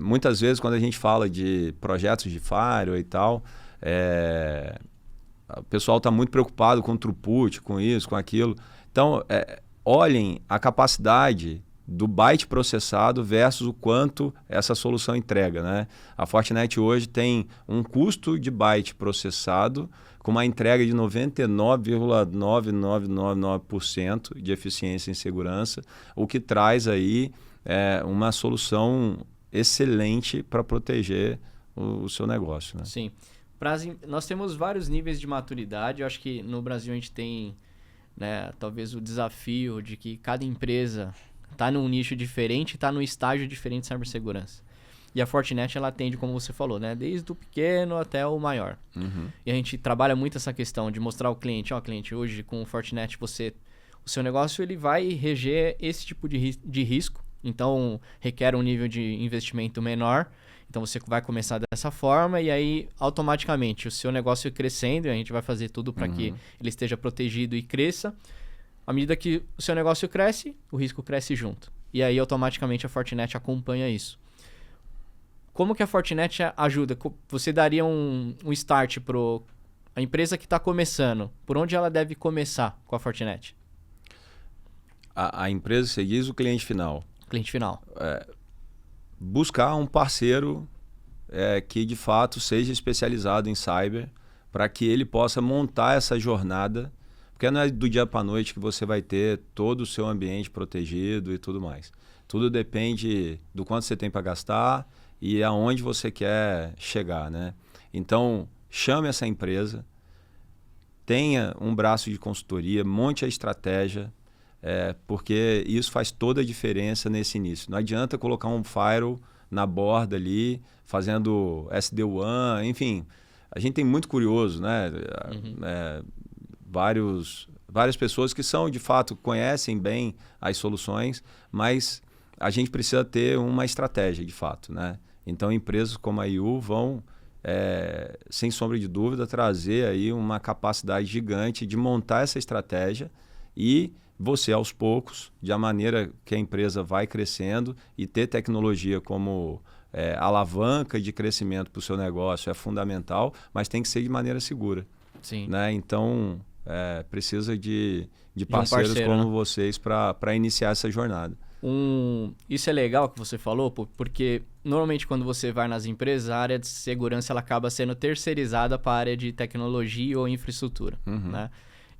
Muitas vezes quando a gente fala de projetos de firewall e tal, o pessoal está muito preocupado com throughput, com isso, com aquilo. Então, olhem a capacidade do byte processado versus o quanto essa solução entrega, né? A Fortinet hoje tem um custo de byte processado com uma entrega de 99,9999% de eficiência em segurança, o que traz aí uma solução excelente para proteger o seu negócio, né? Sim. Nós temos vários níveis de maturidade. Eu acho que no Brasil a gente tem, né, talvez o desafio de que cada empresa está num nicho diferente, está num estágio diferente de cibersegurança. E a Fortinet, ela atende, como você falou, né, desde o pequeno até o maior. E a gente trabalha muito essa questão de mostrar ao cliente, cliente, hoje com o Fortinet, o seu negócio ele vai reger esse tipo de risco, então requer um nível de investimento menor. Então você vai começar dessa forma e aí automaticamente o seu negócio crescendo, e a gente vai fazer tudo para que ele esteja protegido e cresça. À medida que o seu negócio cresce, o risco cresce junto. E aí automaticamente a Fortinet acompanha isso. Como que a Fortinet ajuda? Você daria um start para a empresa que está começando. Por onde ela deve começar com a Fortinet? A empresa, você diz, o cliente final. Cliente final. Buscar um parceiro que de fato seja especializado em cyber para que ele possa montar essa jornada, porque não é do dia para a noite que você vai ter todo o seu ambiente protegido e tudo mais. Tudo depende do quanto você tem para gastar e aonde você quer chegar, né? Então, chame essa empresa, tenha um braço de consultoria, monte a estratégia, porque isso faz toda a diferença nesse início. Não adianta colocar um firewall na borda ali, fazendo SD-WAN, enfim. A gente tem muito curioso, né? Várias pessoas que são, de fato, conhecem bem as soluções, mas a gente precisa ter uma estratégia, de fato, né? Então, empresas como a IU vão, sem sombra de dúvida, trazer aí uma capacidade gigante de montar essa estratégia e você aos poucos, de a maneira que a empresa vai crescendo e ter tecnologia como alavanca de crescimento para o seu negócio é fundamental, mas tem que ser de maneira segura. Sim. Né? Então, precisa de parceiros parceiro, como né? vocês para iniciar essa jornada. Isso é legal que você falou, porque normalmente quando você vai nas empresas, a área de segurança ela acaba sendo terceirizada para a área de tecnologia ou infraestrutura, né?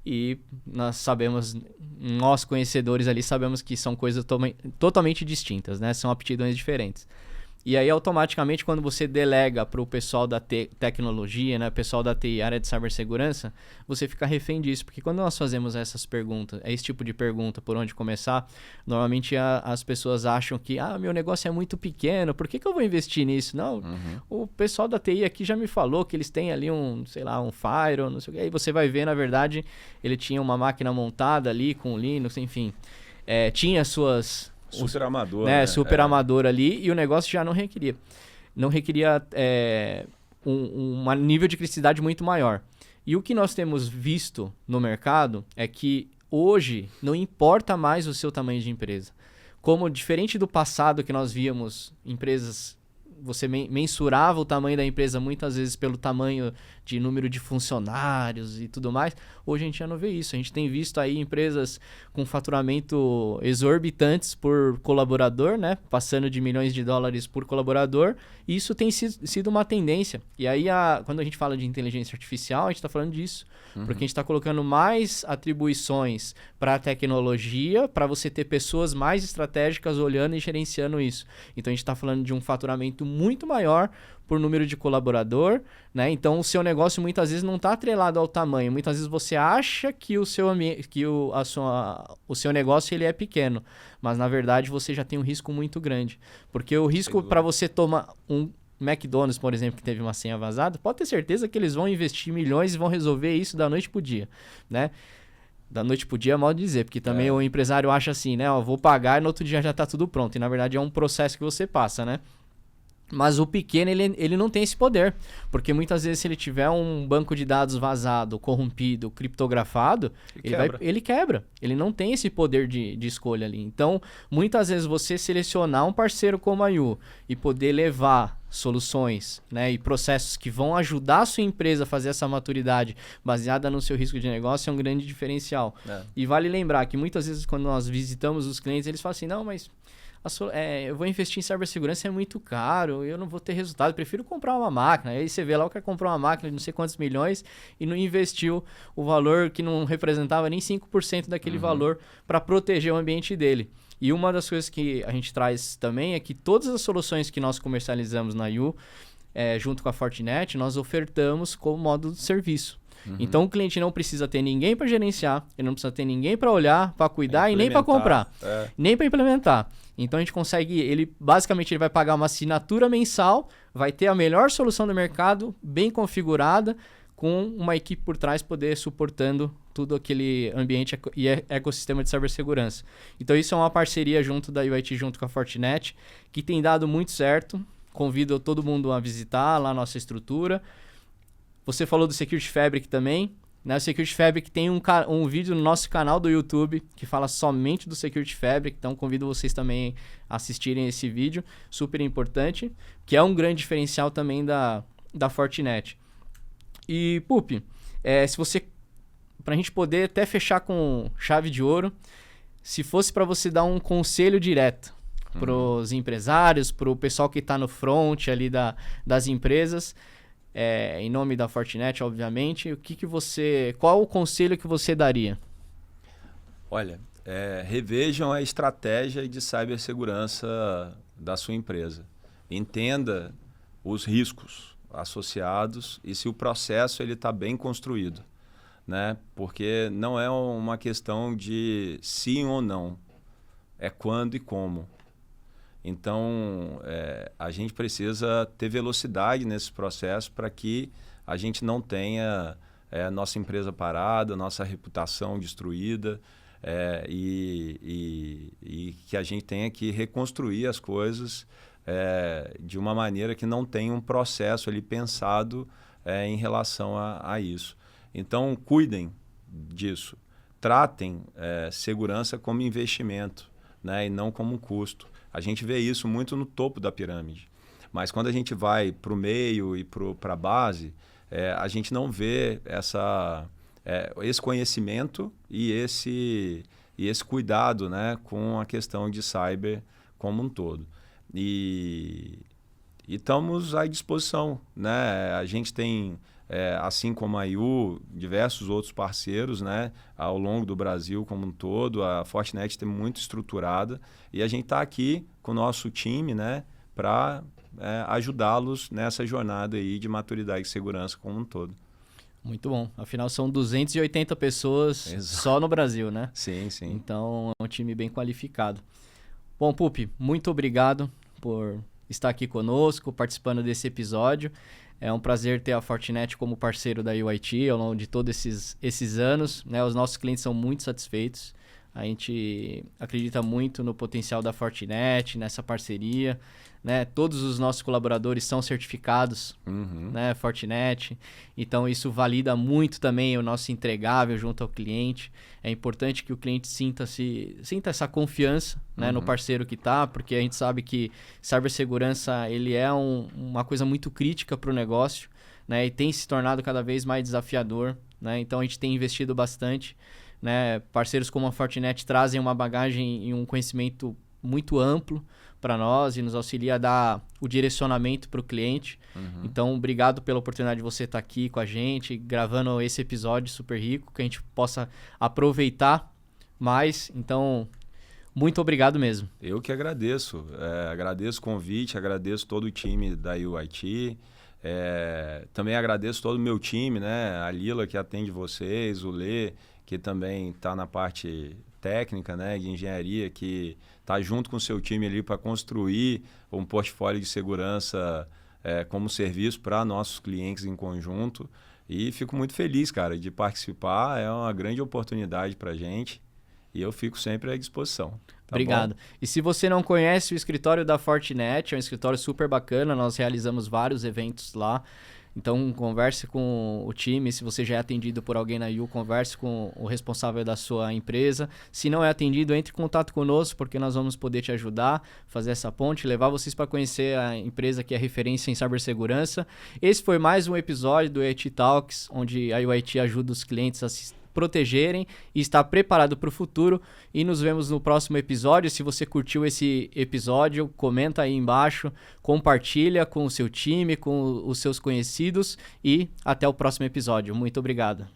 E nós conhecedores ali sabemos que são coisas totalmente distintas, né? São aptidões diferentes. E aí, automaticamente, quando você delega para o pessoal da tecnologia, né, pessoal da TI, área de cibersegurança, você fica refém disso. Porque quando nós fazemos essas perguntas, esse tipo de pergunta, por onde começar, normalmente as pessoas acham que, meu negócio é muito pequeno, por que eu vou investir nisso? Não, o pessoal da TI aqui já me falou que eles têm ali um Firewall, não sei o que. Aí você vai ver, na verdade, ele tinha uma máquina montada ali com Linux, enfim. Tinha suas... Super amador, né? Super amador ali, e o negócio já não requeria um nível de criticidade muito maior. E o que nós temos visto no mercado é que hoje não importa mais o seu tamanho de empresa. Como diferente do passado que nós víamos empresas, você mensurava o tamanho da empresa muitas vezes pelo tamanho de número de funcionários e tudo mais. Hoje a gente já não vê isso. A gente tem visto aí empresas com faturamento exorbitantes por colaborador, né? Passando de milhões de dólares por colaborador. E isso tem sido uma tendência. E aí, quando a gente fala de inteligência artificial, a gente está falando disso. Porque a gente está colocando mais atribuições para a tecnologia, para você ter pessoas mais estratégicas olhando e gerenciando isso. Então, a gente está falando de um faturamento muito maior por número de colaborador, né? Então, o seu negócio muitas vezes não está atrelado ao tamanho. Muitas vezes você acha que o seu negócio ele é pequeno, mas na verdade você já tem um risco muito grande. Porque o risco para você tomar um McDonald's, por exemplo, que teve uma senha vazada, pode ter certeza que eles vão investir milhões e vão resolver isso da noite pro dia, né? Da noite pro dia é mal dizer, porque também o empresário acha assim, né? Vou pagar e no outro dia já tá tudo pronto. E na verdade é um processo que você passa, né? Mas o pequeno, ele não tem esse poder. Porque muitas vezes, se ele tiver um banco de dados vazado, corrompido, criptografado, ele quebra. Ele não tem esse poder de escolha ali. Então, muitas vezes, você selecionar um parceiro como a Yu e poder levar soluções, né, e processos que vão ajudar a sua empresa a fazer essa maturidade baseada no seu risco de negócio é um grande diferencial. E vale lembrar que muitas vezes, quando nós visitamos os clientes, eles falam assim, não, mas... eu vou investir em cibersegurança, é muito caro, eu não vou ter resultado, prefiro comprar uma máquina. Aí você vê lá o cara comprou uma máquina de não sei quantos milhões e não investiu o valor que não representava nem 5% daquele valor para proteger o ambiente dele. E uma das coisas que a gente traz também é que todas as soluções que nós comercializamos na Yu, junto com a Fortinet, nós ofertamos como modo de serviço. Então o cliente não precisa ter ninguém para gerenciar, ele não precisa ter ninguém para olhar, para cuidar e nem para comprar, nem para implementar. Então a gente consegue, basicamente ele vai pagar uma assinatura mensal, vai ter a melhor solução do mercado, bem configurada, com uma equipe por trás poder suportando tudo aquele ambiente e ecossistema de cibersegurança. Então isso é uma parceria junto da UIT junto com a Fortinet, que tem dado muito certo. Convido todo mundo a visitar lá a nossa estrutura. Você falou do Security Fabric também, né? O Security Fabric tem um vídeo no nosso canal do YouTube que fala somente do Security Fabric, então convido vocês também a assistirem esse vídeo, super importante, que é um grande diferencial também da Fortinet. E, Pupi, pra gente poder até fechar com chave de ouro, se fosse para você dar um conselho direto para os empresários, para o pessoal que está no front ali das empresas, em nome da Fortinet, obviamente, qual o conselho que você daria? Olha, revejam a estratégia de cibersegurança da sua empresa. Entenda os riscos associados e se o processo está bem construído, né? Porque não é uma questão de sim ou não, é quando e como. Então, a gente precisa ter velocidade nesse processo para que a gente não tenha nossa empresa parada, nossa reputação destruída e que a gente tenha que reconstruir as coisas de uma maneira que não tenha um processo ali pensado em relação a isso. Então, cuidem disso. tratem segurança como investimento, né, e não como um custo. A gente vê isso muito no topo da pirâmide. Mas quando a gente vai para o meio e para a base, a gente não vê esse conhecimento e esse cuidado, né, com a questão de cyber como um todo. E estamos à disposição, né? A gente tem, assim como a IU, diversos outros parceiros, né, ao longo do Brasil como um todo. A Fortinet tem muito estruturada e a gente está aqui com o nosso time, né, para ajudá-los nessa jornada aí de maturidade e segurança como um todo. Muito bom. Afinal, são 280 pessoas só no Brasil, né? Sim, sim. Então, é um time bem qualificado. Bom, Pupi, muito obrigado por estar aqui conosco, participando desse episódio. É um prazer ter a Fortinet como parceiro da UIT ao longo de todos esses anos, né? Os nossos clientes são muito satisfeitos. A gente acredita muito no potencial da Fortinet, nessa parceria, né? Todos os nossos colaboradores são certificados, né? Fortinet. Então, isso valida muito também o nosso entregável junto ao cliente. É importante que o cliente sinta essa confiança, né? No parceiro que está, porque a gente sabe que cibersegurança ele é uma coisa muito crítica para o negócio, né? E tem se tornado cada vez mais desafiador, né? Então, a gente tem investido bastante, né? Parceiros como a Fortinet trazem uma bagagem e um conhecimento muito amplo para nós e nos auxilia a dar o direcionamento para o cliente. Então, obrigado pela oportunidade de você estar aqui com a gente, gravando esse episódio super rico, que a gente possa aproveitar mais. Então, muito obrigado mesmo. Eu que agradeço. Agradeço o convite, agradeço todo o time da UIT. Também agradeço todo o meu time, né? A Lila, que atende vocês, o Lê, que também está na parte técnica, né, de engenharia, que está junto com o seu time ali para construir um portfólio de segurança como serviço para nossos clientes em conjunto. E fico muito feliz, cara, de participar. É uma grande oportunidade para a gente e eu fico sempre à disposição. Tá Obrigado. bom? E se você não conhece o escritório da Fortinet, é um escritório super bacana, nós realizamos vários eventos lá. Então, converse com o time. Se você já é atendido por alguém na IU, converse com o responsável da sua empresa. Se não é atendido, entre em contato conosco, porque nós vamos poder te ajudar, fazer essa ponte, levar vocês para conhecer a empresa que é referência em cibersegurança. Esse foi mais um episódio do UIT Talks, onde a UIT ajuda os clientes a se protegerem e estar preparado para o futuro. E nos vemos no próximo episódio. Se você curtiu esse episódio, comenta aí embaixo, compartilha com o seu time, com os seus conhecidos e até o próximo episódio. Muito obrigado.